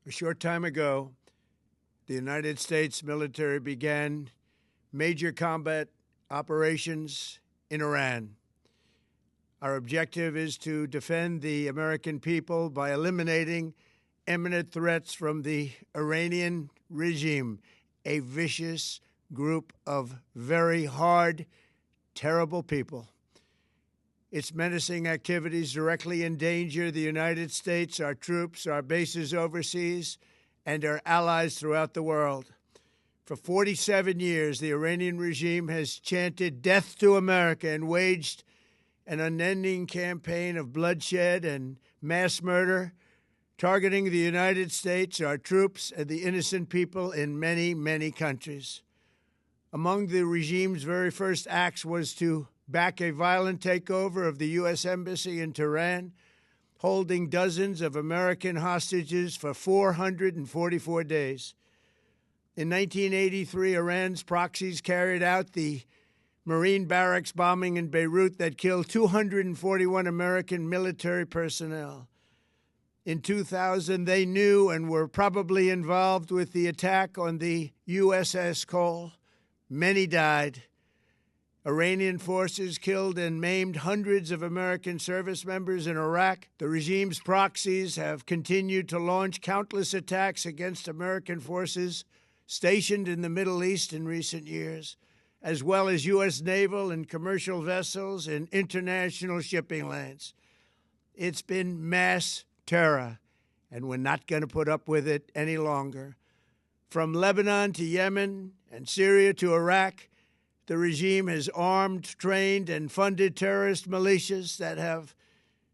A short time ago, the United States military began major combat operations in Iran. Our objective is to defend the American people by eliminating imminent threats from the Iranian regime, a vicious group of very hard, terrible people. Its menacing activities directly endanger the United States, our troops, our bases overseas, and our allies throughout the world. For 47 years, the Iranian regime has chanted death to America and waged an unending campaign of bloodshed and mass murder, targeting the United States, our troops, and the innocent people in many, many countries. Among the regime's very first acts was to back a violent takeover of the U.S. Embassy in Tehran, holding dozens of American hostages for 444 days. In 1983, Iran's proxies carried out the Marine barracks bombing in Beirut that killed 241 American military personnel. In 2000, they knew and were probably involved with the attack on the USS Cole. Many died. Iranian forces killed and maimed hundreds of American service members in Iraq. The regime's proxies have continued to launch countless attacks against American forces stationed in the Middle East in recent years, as well as U.S. naval and commercial vessels in international shipping lanes. It's been mass terror, and we're not going to put up with it any longer. From Lebanon to Yemen and Syria to Iraq, the regime has armed, trained, and funded terrorist militias that have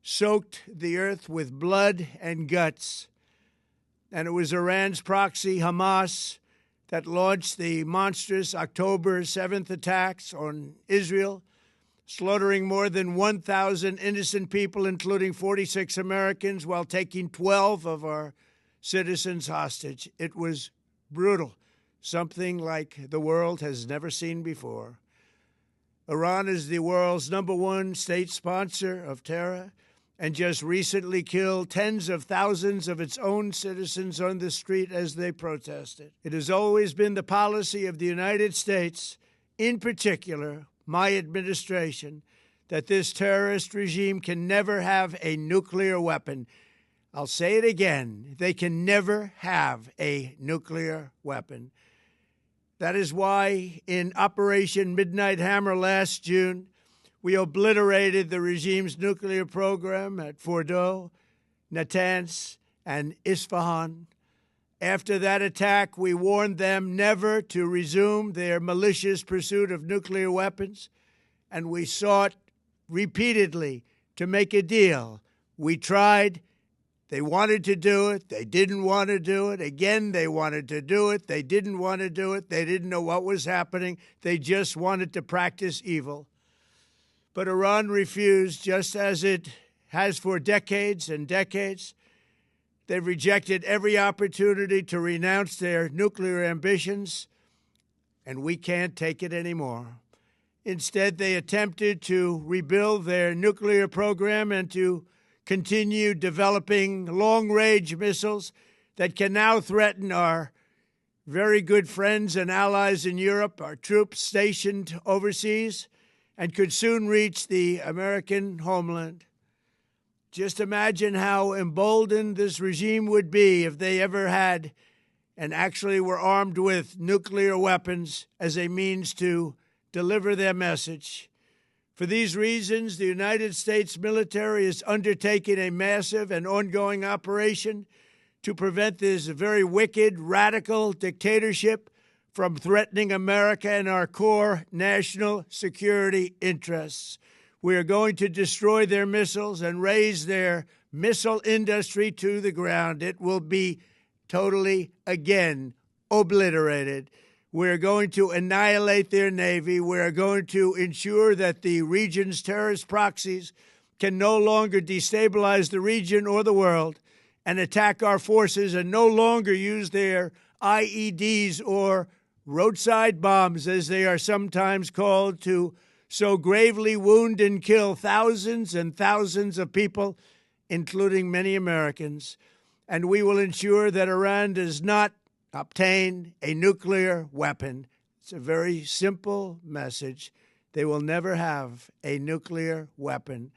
soaked the earth with blood and guts. And it was Iran's proxy, Hamas, that launched the monstrous October 7th attacks on Israel, slaughtering more than 1,000 innocent people, including 46 Americans, while taking 12 of our citizens hostage. It was brutal, something like the world has never seen before. Iran is the world's #1 state sponsor of terror and just recently killed tens of thousands of its own citizens on the street as they protested. It has always been the policy of the United States, in particular my administration, that this terrorist regime can never have a nuclear weapon. I'll say it again, they can never have a nuclear weapon. That is why in Operation Midnight Hammer last June, we obliterated the regime's nuclear program at Fordow, Natanz, and Isfahan. After that attack, we warned them never to resume their malicious pursuit of nuclear weapons, and we sought repeatedly to make a deal. We tried. They wanted to do it. They didn't want to do it. Again, they wanted to do it. They didn't want to do it. They didn't know what was happening. They just wanted to practice evil. But Iran refused, just as it has for decades and decades. They've rejected every opportunity to renounce their nuclear ambitions, and we can't take it anymore. Instead, they attempted to rebuild their nuclear program and to continue developing long-range missiles that can now threaten our very good friends and allies in Europe, our troops stationed overseas, and could soon reach the American homeland. Just imagine how emboldened this regime would be if they ever had and actually were armed with nuclear weapons as a means to deliver their message. For these reasons, the United States military is undertaking a massive and ongoing operation to prevent this very wicked, radical dictatorship from threatening America and our core national security interests. We are going to destroy their missiles and raise their missile industry to the ground. It will be totally, again, obliterated. We're going to annihilate their Navy. We're going to ensure that the region's terrorist proxies can no longer destabilize the region or the world and attack our forces and no longer use their IEDs or roadside bombs, as they are sometimes called, to so gravely wound and kill thousands and thousands of people, including many Americans. and we will ensure that Iran does not obtain a nuclear weapon. It's a very simple message. They will never have a nuclear weapon.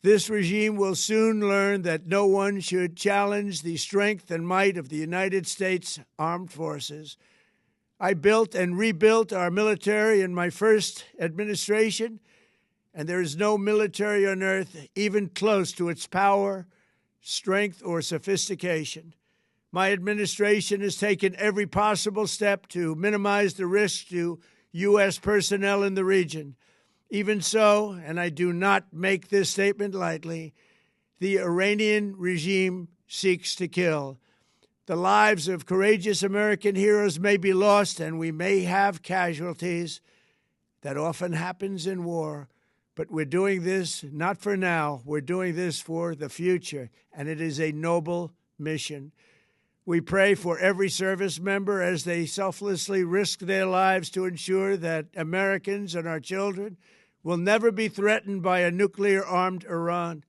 This regime will soon learn that no one should challenge the strength and might of the United States Armed Forces. I built and rebuilt our military in my first administration, and there is no military on earth even close to its power, strength, or sophistication. My administration has taken every possible step to minimize the risk to U.S. personnel in the region. Even so, and I do not make this statement lightly, the Iranian regime seeks to kill. The lives of courageous American heroes may be lost, and we may have casualties. That often happens in war. But we're doing this not for now. We're doing this for the future, and it is a noble mission. We pray for every service member as they selflessly risk their lives to ensure that Americans and our children will never be threatened by a nuclear-armed Iran.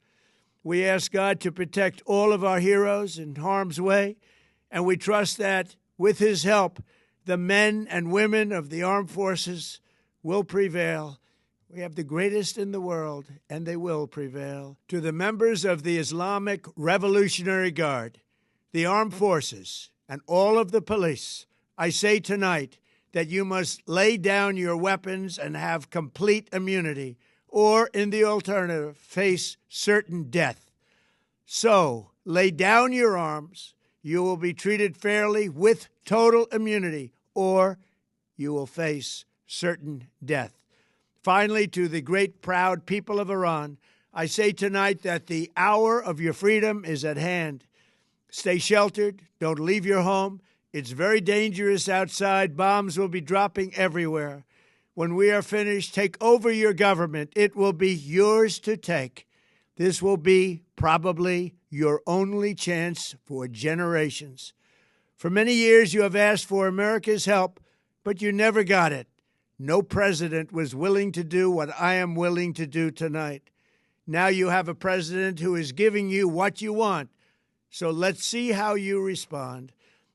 We ask God to protect all of our heroes in harm's way, and we trust that, with his help, the men and women of the armed forces will prevail. We have the greatest in the world, and they will prevail. To the members of the Islamic Revolutionary Guard, the armed forces, and all of the police, I say tonight that you must lay down your weapons and have complete immunity, or, in the alternative, face certain death. So, lay down your arms. You will be treated fairly with total immunity, or you will face certain death. Finally, to the great, proud people of Iran, I say tonight that the hour of your freedom is at hand. Stay sheltered. Don't leave your home. It's very dangerous outside. Bombs will be dropping everywhere. When we are finished, take over your government. It will be yours to take. This will be probably your only chance for generations. For many years, you have asked for America's help, but you never got it. No president was willing to do what I am willing to do tonight. Now you have a president who is giving you what you want. So let's see how you respond.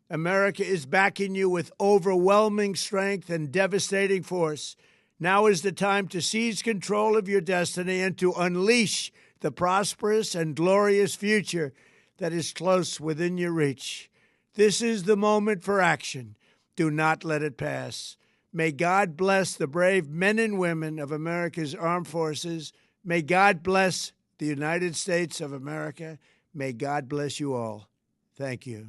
America is backing you with overwhelming strength and devastating force. Now is the time to seize control of your destiny and to unleash the prosperous and glorious future that is close within your reach. This is the moment for action. Do not let it pass. May God bless the brave men and women of America's armed forces. May God bless the United States of America. May God bless you all. Thank you.